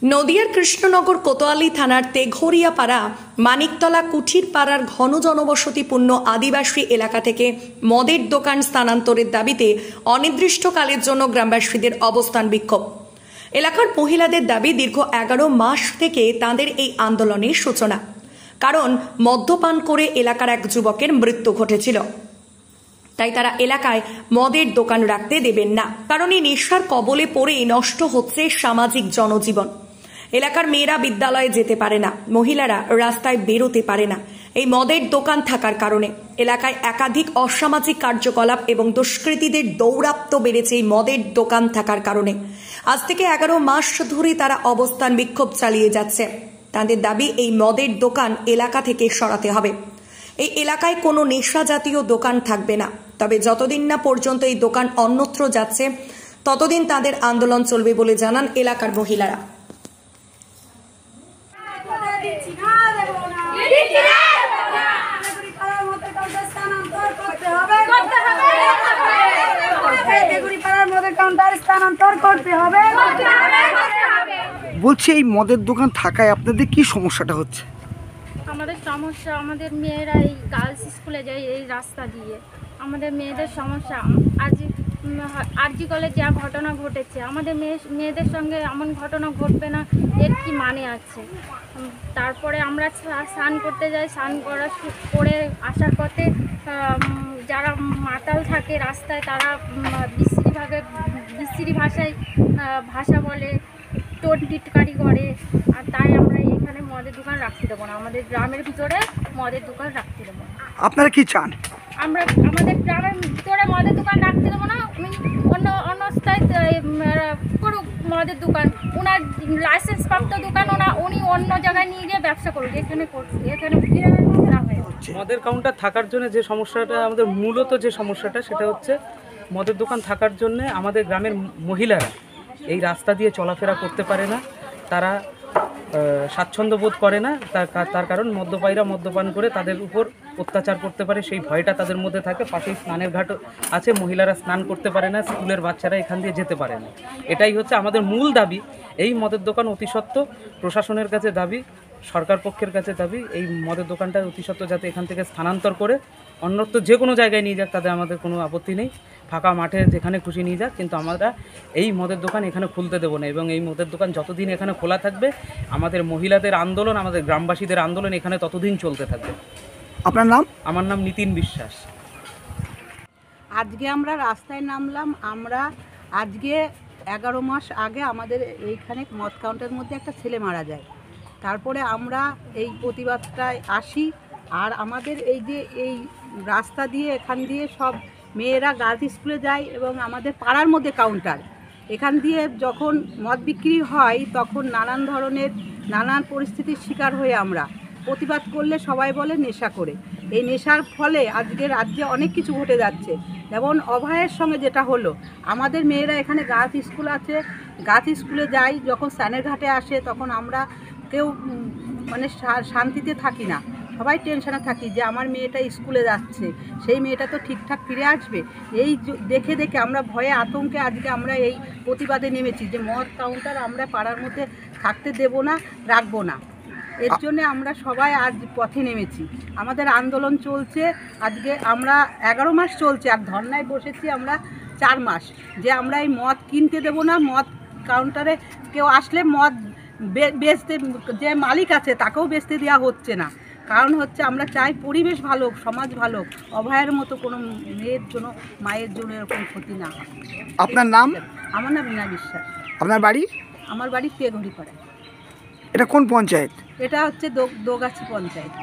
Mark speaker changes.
Speaker 1: নদিয়ার কৃষ্ণনগর কোতোয়ালি থানার তেঘরিয়াপাড়া মানিকতলা কুঠির পাড়ার ঘন জনবসতিপূর্ণ আদিবাসী এলাকা থেকে মদের দোকান স্থানান্তরের দাবিতে অনির্দিষ্টকালের জন্য গ্রামবাসীদের অবস্থান বিক্ষোভ। এলাকার মহিলাদের দাবি দীর্ঘ 11 মাস থেকে তাদের এই আন্দোলনের সূচনা, কারণ মদ্যপান করে এলাকার এক যুবকের মৃত্যু ঘটেছিল। তাই তারা এলাকায় মদের দোকান রাখতে দেবেন না, কারণ এই নেশার কবলে পড়েই নষ্ট হচ্ছে সামাজিক জনজীবন। এলাকার মেয়েরা বিদ্যালয়ে যেতে পারে না, মহিলারা রাস্তায় বেরোতে পারে না এই মদের দোকান থাকার কারণে। এলাকায় একাধিক অসামাজিক কার্যকলাপ এবং দুষ্কৃতীদের দৌরাত্ম্য বেড়েছে এই মদের দোকান থাকার কারণে। আজ থেকে 11 মাস ধরে তারা অবস্থান বিক্ষোভ চালিয়ে যাচ্ছে। তাদের দাবি এই মদের দোকান এলাকা থেকে সরাতে হবে। এই এলাকায় কোনো নেশা জাতীয় দোকান থাকবে না, তবে যতদিন না পর্যন্ত এই দোকান অন্যত্র যাচ্ছে ততদিন তাদের আন্দোলন চলবে বলে জানান এলাকার মহিলারা।
Speaker 2: বলছি, এই মদের দোকান থাকায় আপনাদের কি সমস্যাটা হচ্ছে?
Speaker 3: আমাদের সমস্যা, আমাদের মেয়েরা এই গার্লস স্কুলে যায় এই রাস্তা দিয়ে, আমাদের মেয়েদের সমস্যা। আরজি কলেজ যা ঘটনা ঘটেছে, আমাদের মেয়েদের সঙ্গে এমন ঘটনা ঘটবে না, এর কি মানে আছে? তারপরে আমরা স্নান করতে যাই, স্নান করে আসার পথে যারা মাতাল থাকে রাস্তায়, তারা বিশ্রী ভাষায় ভাষা বলে, টোন টিটকারি করে। আর তাই আমরা এখানে মদের দোকান রাখতে দেবো না, আমাদের গ্রামের ভিতরে মদের দোকান রাখতে দেবো না।
Speaker 2: আপনারা কি চান?
Speaker 3: আমরা আমাদের গ্রামের ভিতরে মদের দোকান রাখতে দেবো না, অন্য স্থায়ী করুক মদের দোকান, ওনার লাইসেন্স প্রাপ্ত দোকান উনি অন্য জায়গায় নিয়ে গিয়ে ব্যবসা করুক, এখানে
Speaker 4: মদের কাউন্টার থাকার জন্য যে সমস্যাটা আমাদের মূলত যে সমস্যাটা সেটা হচ্ছে মদের দোকান থাকার জন্য আমাদের গ্রামের মহিলারা এই রাস্তা দিয়ে চলাফেরা করতে পারে না, তারা স্বাচ্ছন্দ্য বোধ করে না। তার কারণ মদ্যপায়ীরা মদ্যপান করে তাদের উপর অত্যাচার করতে পারে, সেই ভয়টা তাদের মধ্যে থাকে। পাশেই স্নানের ঘাট আছে, মহিলারা স্নান করতে পারে না, স্কুলের বাচ্চারা এখান দিয়ে যেতে পারে না। এটাই হচ্ছে আমাদের মূল দাবি। এই মদের দোকান অতি সত্ত্বর প্রশাসনের কাছে দাবি, সরকার পক্ষের কাছে দাবি, এই মদের দোকানটা অতি সত্ত্বর যাতে এখান থেকে স্থানান্তর করে অন্যত্র যে কোনো জায়গায় নিয়ে যাক, তাদের আমাদের কোনো আপত্তি নেই। ফাঁকা মাঠে যেখানে খুশি নিয়ে যাক, কিন্তু আমরা এই মদের দোকান এখানে খুলতে দেবো না। এবং এই মদের দোকান যতদিন এখানে খোলা থাকবে, আমাদের মহিলাদের আন্দোলন, আমাদের গ্রামবাসীদের আন্দোলন এখানে ততদিন চলতে থাকবে।
Speaker 2: আপনার নাম?
Speaker 4: আমার নাম নিতিন বিশ্বাস।
Speaker 5: আজকে আমরা রাস্তায় নামলাম। আমরা আজকে 11 মাস আগে আমাদের এইখানে মদ কাউন্টারের মধ্যে একটা ছেলে মারা যায়। তারপরে আমরা এই প্রতিবাদটায় আসি। আর আমাদের এই যে এই রাস্তা দিয়ে এখান দিয়ে সব মেয়েরা গার্লস স্কুলে যায় এবং আমাদের পাড়ার মধ্যে কাউন্টার, এখান দিয়ে যখন মদ বিক্রি হয় তখন নানান পরিস্থিতির শিকার হয়ে আমরা প্রতিবাদ করলে সবাই বলে নেশা করে। এই নেশার ফলে আজকে রাজ্যে অনেক কিছু ঘটে যাচ্ছে। যেমন অভয়ের সঙ্গে যেটা হলো, আমাদের মেয়েরা এখানে গার্লস স্কুল আছে, গার্লস স্কুলে যাই, যখন স্নানের ঘাটে আসে তখন আমরা কেউ শান্তিতে থাকি না, সবাই টেনশনে থাকি যে আমার মেয়েটা স্কুলে যাচ্ছে, সেই মেয়েটা তো ঠিকঠাক ফিরে আসবে। এই দেখে আমরা ভয়ে আতঙ্কে আজকে আমরা এই প্রতিবাদে নেমেছি যে মদ কাউন্টার আমরা পাড়ার মধ্যে থাকতে দেব না, রাখবো না। এর জন্য আমরা সবাই আজ পথে নেমেছি, আমাদের আন্দোলন চলছে। আজকে আমরা 11 মাস চলছে, আর ধর্নায় বসেছি আমরা 4 মাস, যে আমরা এই মদ কিনতে দেব না। মদ কাউন্টারে কেউ আসলে মদ বেচতে, যে মালিক আছে তাকেও বেচতে দেওয়া হচ্ছে না। কারণ হচ্ছে আমরা চাই পরিবেশ ভালো, সমাজ ভালো, অভয়ের মতো কোনো মেয়ের জন্য, মায়ের জন্য এরকম ক্ষতি না হয়।
Speaker 2: আপনার নাম?
Speaker 5: আমার নাম রীনা বিশ্বাস।
Speaker 2: আপনার বাড়ি?
Speaker 5: আমার বাড়ি তেঘরিপাড়ায়।
Speaker 2: এটা কোন পঞ্চায়েত?
Speaker 5: এটা হচ্ছে দোগাছি পঞ্চায়েত।